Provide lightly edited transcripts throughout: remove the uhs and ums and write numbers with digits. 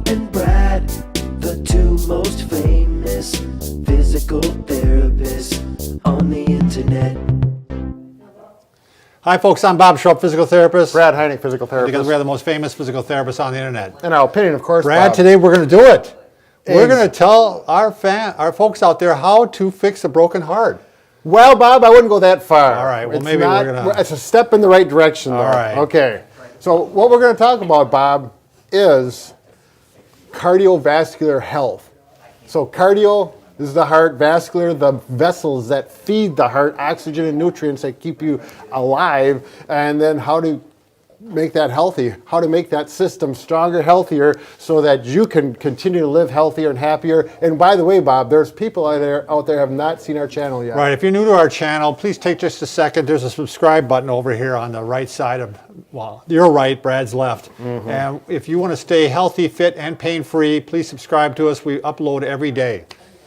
and Brad, the two most famous physical therapists on the internet. Hi folks, I'm Bob Schrupp, physical therapist. Brad Heineck, physical therapist. Because we are the most famous physical therapists on the internet. In our opinion, of course, Brad, Bob. today we're going to do it. We're going to tell our folks out there how to fix a broken heart. Well, Bob, I wouldn't go that far. All right, well, maybe we're going to... It's a step in the right direction, though. All right. Okay. So what we're going to talk about, Bob, is cardiovascular health. So cardio, this is the heart, vascular, the vessels that feed the heart, oxygen and nutrients that keep you alive, and then how to make that healthy, how to make that system stronger, healthier, so that you can continue to live healthier and happier. And by the way, Bob, there's people out there who have not seen our channel yet. Right, if you're new to our channel, please take just a second. There's a subscribe button over here on the right side of, well, your right, Brad's left. Mm-hmm. And if you want to stay healthy, fit, and pain-free, please subscribe to us. We upload every day.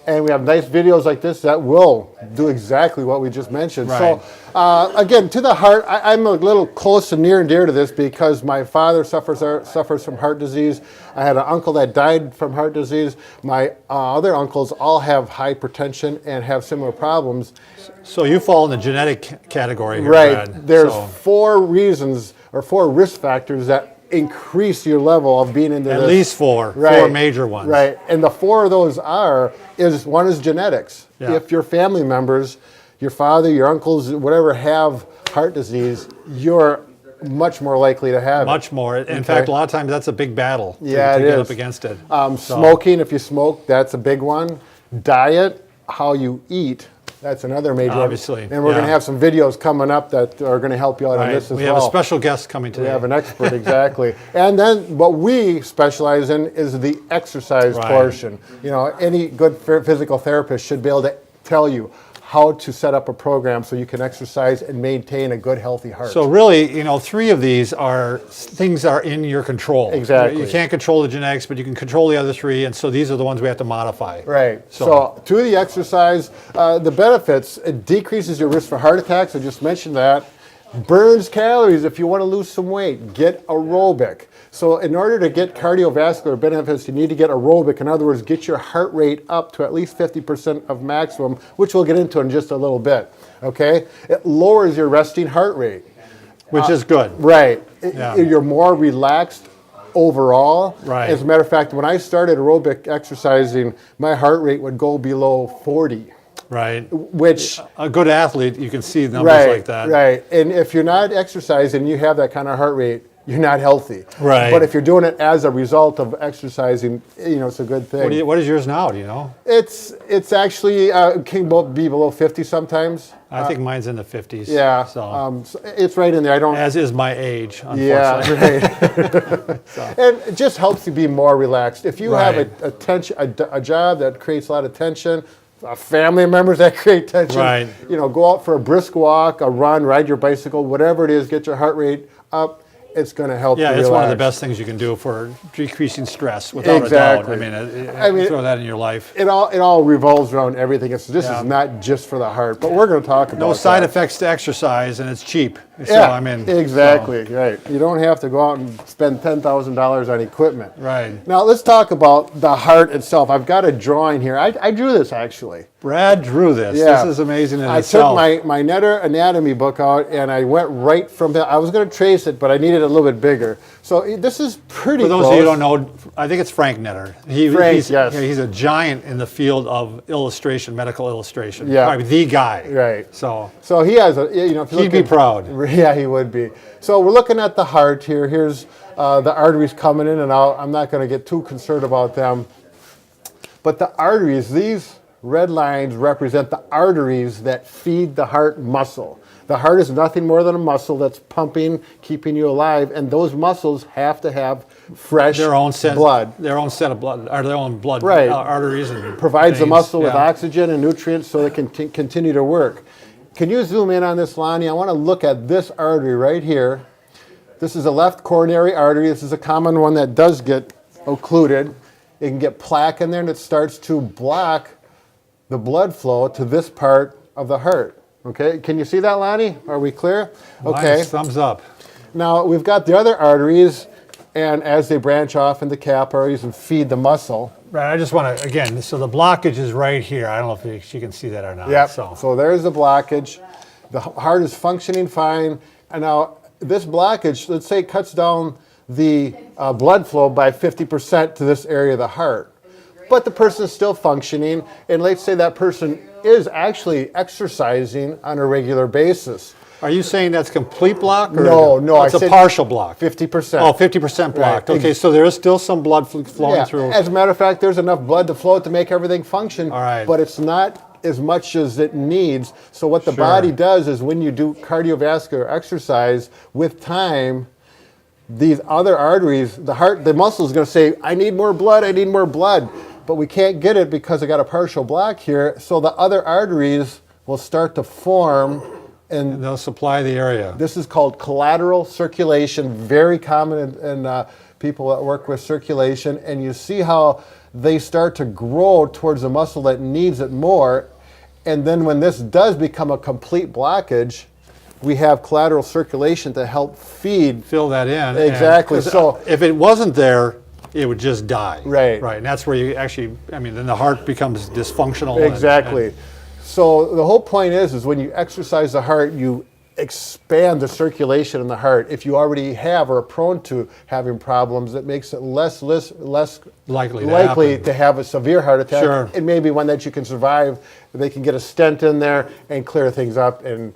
And we have nice videos like this that will do exactly what we just mentioned. Right. So, again, to the heart, I'm a little close and near and dear to this because my father suffers from heart disease. I had an uncle that died from heart disease. My other uncles all have hypertension and have similar problems. So you fall in the genetic category here, Right. Brad. There's 4 reasons or 4 risk factors that increase your level of being into At this. least 4, Right. 4 major ones. Right, and the 4 of those one is genetics. Yeah. If your family members, your father, your uncles, whatever, have heart disease, you're much more likely to have it. Much more. In fact, a lot of times that's a big battle to it get is. up against it. Smoking, if you smoke, that's a big one. Diet, how you eat, that's another major one. Obviously, And we're going to have some videos coming up that are going to help you out on this as well. We have a special guest coming today. We have an expert, exactly. And then what we specialize in is the exercise portion. You know, any good physical therapist should be able to tell you how to set up a program so you can exercise and maintain a good, healthy heart. So really, 3 of these are things that are in your control. Exactly. You can't control the genetics, but you can control the other 3, and so these are the ones we have to modify. Right. So to the exercise, the benefits, it decreases your risk for heart attacks. I just mentioned that. Burns calories if you want to lose some weight. Get aerobic. So in order to get cardiovascular benefits, you need to get aerobic. In other words, get your heart rate up to at least 50% of maximum, which we'll get into in just a little bit. Okay? It lowers your resting heart rate. Which is good. Right. Yeah. You're more relaxed overall. Right. As a matter of fact, when I started aerobic exercising, my heart rate would go below 40. Right. Which a good athlete, you can see numbers like that. Right. And if you're not exercising, you have that kind of heart rate, you're not healthy. Right. But if you're doing it as a result of exercising, it's a good thing. What is yours now? Do you know? It's actually can be below 50 sometimes. I think mine's in the 50s. Yeah. So it's right in there. I don't. As is my age, unfortunately. Yeah. Right. And it just helps you be more relaxed. If you have a job that creates a lot of tension, family members that create tension, go out for a brisk walk, a run, ride your bicycle, whatever it is, get your heart rate up. It's going to help you relax. Yeah, it's one of the best things you can do for decreasing stress, without a doubt. I mean, throw that in your life. It all revolves around everything. This is not just for the heart, but we're going to talk about no side effects to exercise, and it's cheap. Yeah, exactly. Right. You don't have to go out and spend $10,000 on equipment. Right. Now let's talk about the heart itself. I've got a drawing here. I drew this actually. Brad drew this. Yeah. This is amazing in I itself. took my Netter anatomy book out and I went right from there. I was going to trace it, but I needed it a little bit bigger. So this is pretty close. For those of you who don't know, I think it's Frank Netter. He's a giant in the field of illustration, medical illustration. Yeah. Probably the guy. Right. So he has if he'd be proud. Yeah, he would be. So we're looking at the heart here. Here's the arteries coming in, and I'm not going to get too concerned about them. But the arteries, these red lines represent the arteries that feed the heart muscle. The heart is nothing more than a muscle that's pumping, keeping you alive, and those muscles have to have fresh blood. Their own set of blood, or their own blood arteries. And provides veins. the muscle with oxygen and nutrients so it can continue to work. Can you zoom in on this, Lonnie? I want to look at this artery right here. This is a left coronary artery. This is a common one that does get occluded. It can get plaque in there, and it starts to block the blood flow to this part of the heart. Okay, can you see that, Lonnie? Are we clear? Okay. Nice. Thumbs up. Now we've got the other arteries and as they branch off into capillaries and feed the muscle. Right, I just want to, again, so the blockage is right here. I don't know if you can see that or not. Yep. So, So there's the blockage. The heart is functioning fine. And now this blockage, let's say, cuts down the blood flow by 50% to this area of the heart. But the person is still functioning, and let's say that person is actually exercising on a regular basis. are you saying that's complete block? Or No, it's I a said partial block. 50%. Oh, 50% blocked. Right. Okay, so there is still some blood flowing Yeah. through. As a matter of fact, there's enough blood to flow to make everything function. All right. But it's not as much as it needs. So what the Sure. body does is when you do cardiovascular exercise, with time, these other arteries, the heart, the muscle is going to say, I need more blood, I need more blood. But we can't get it because I got a partial block here. So the other arteries will start to form, and They'll supply the area. this is called collateral circulation, very common in people that work with circulation. And you see how they start to grow towards a muscle that needs it more. And then when this does become a complete blockage, we have collateral circulation to help feed. Fill that in. Exactly, 'cause so- if it wasn't there, it would just die. Right. Right, and that's where you actually, I mean, then the heart becomes dysfunctional. and- Exactly. So the whole point is when you exercise the heart, you expand the circulation in the heart. If you already have or are prone to having problems, it makes it less Likely likely to to have a severe heart attack. Sure. And maybe one that you can survive. They can get a stent in there and clear things up, and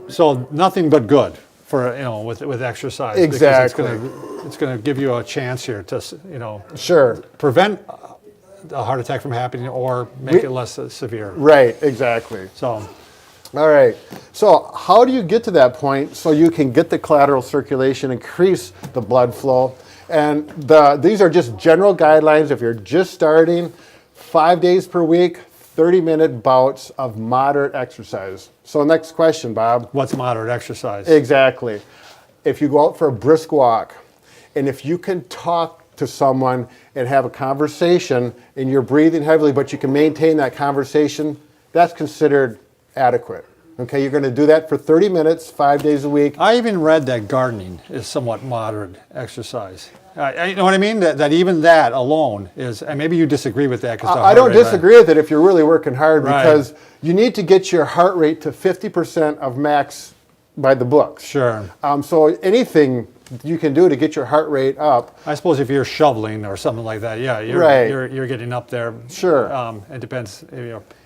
So nothing but good for, with exercise. because Exactly. It's going to give you a chance here to, Sure. prevent a heart attack from happening or make it less severe. Right, exactly. So, All right. So how do you get to that point so you can get the collateral circulation, increase the blood flow? And these are just general guidelines. If you're just starting, 5 days per week, 30-minute bouts of moderate exercise. So next question, Bob. what's moderate exercise? Exactly. If you go out for a brisk walk, and if you can talk to someone and have a conversation, and you're breathing heavily, but you can maintain that conversation, that's considered adequate. Okay, you're going to do that for 30 minutes, 5 days a week. I even read that gardening is somewhat moderate exercise. You know what I mean? That even that alone is, and maybe you disagree with that. I don't disagree with it if you're really working hard, Right. because you need to get your heart rate to 50% of max by the books. Sure. So anything you can do to get your heart rate up. I suppose if you're shoveling or something like that, yeah, Right. you're getting up there. Sure. It depends.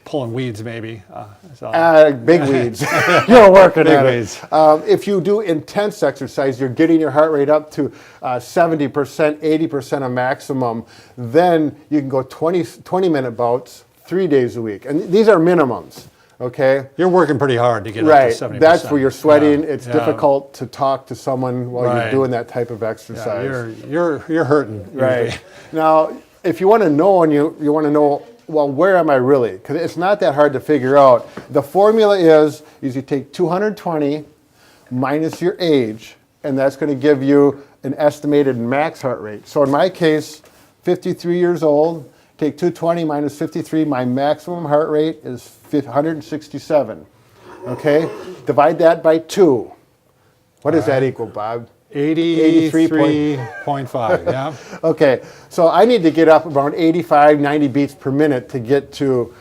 Pulling weeds maybe. Big weeds. You're working Big at weeds. it. If you do intense exercise, you're getting your heart rate up to 70%, 80% of maximum. Then you can go 20-minute bouts 3 days a week. And these are minimums, okay? You're working pretty hard to get up Right. to 70%. That's where you're sweating. Yeah. It's Yeah. difficult to talk to someone while Right. you're doing that type of Yeah, exercise. you're hurting. Right. usually. Now, if you want to know, and you want to know, well, where am I really? Because it's not that hard to figure out. The formula is you take 220 minus your age, and that's going to give you an estimated max heart rate. So in my case, 53 years old, take 220 minus 53, my maximum heart rate is 167. Okay? Divide that by 2. What does that equal, Bob? 83.5, yeah. Okay, so I need to get up around 85, 90 beats per minute to get to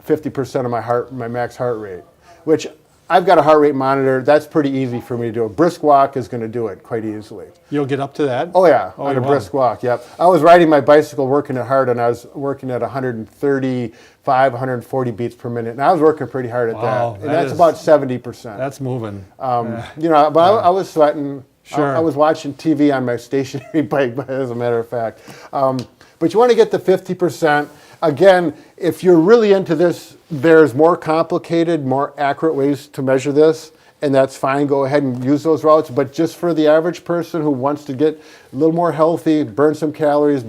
50% of my max heart rate, which I've got a heart rate monitor. That's pretty easy for me to do. A brisk walk is going to do it quite easily. You'll get up to that? Oh yeah, Oh, on you a will. brisk walk, yep. I was riding my bicycle working it hard, and I was working at 135, 140 beats per minute, and I was working pretty hard at Wow, that. And that that's is- about 70%. That's moving. But I was sweating. Sure. I was watching TV on my stationary bike, as a matter of fact. But you want to get to 50%. Again, if you're really into this, there's more complicated, more accurate ways to measure this, and that's fine. Go ahead and use those routes. But just for the average person who wants to get a little more healthy, burn some calories,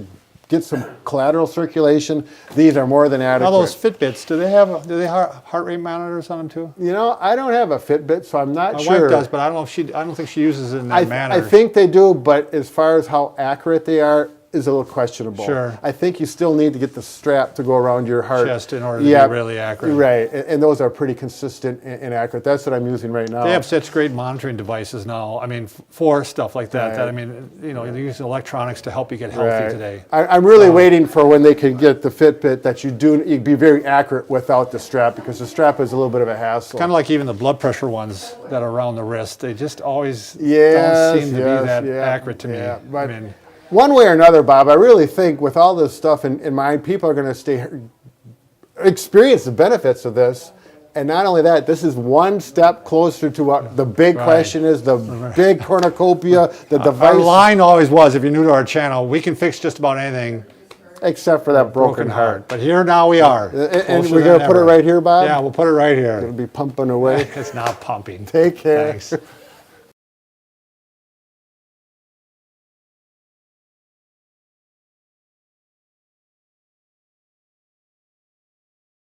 get some collateral circulation, these are more than adequate. Now those Fitbits, do they have heart rate monitors on them too? You know, I don't have a Fitbit, so I'm not My sure. wife does, but I don't think she uses it in that manner. I think they do, but as far as how accurate they are, is a little questionable. Sure. I think you still need to get the strap to go around your heart. Chest in order to be really accurate. Right, and those are pretty consistent and accurate. That's what I'm using right now. They have such great monitoring devices now. I mean, for stuff like that. Right. That I mean, you know, they use electronics to help you get healthy today. I'm really waiting for when they can get the Fitbit that you'd be very accurate without the strap, because the strap is a little bit of a hassle. Kind of like even the blood pressure ones that are around the wrist. They just always Yes, don't seem to be that yeah, accurate to me. yeah, but I mean, one way or another, Bob, I really think with all this stuff in mind, people are going to experience the benefits of this. And not only that, this is one step closer to what the big question is, the big cornucopia, the device. our line always was, if you're new to our channel, we can fix just about anything except for that broken heart. But here now we are. And we're going to put it right here, Bob? Yeah, we'll put it right here. It'll be pumping away. It's not pumping. Take care. Thanks.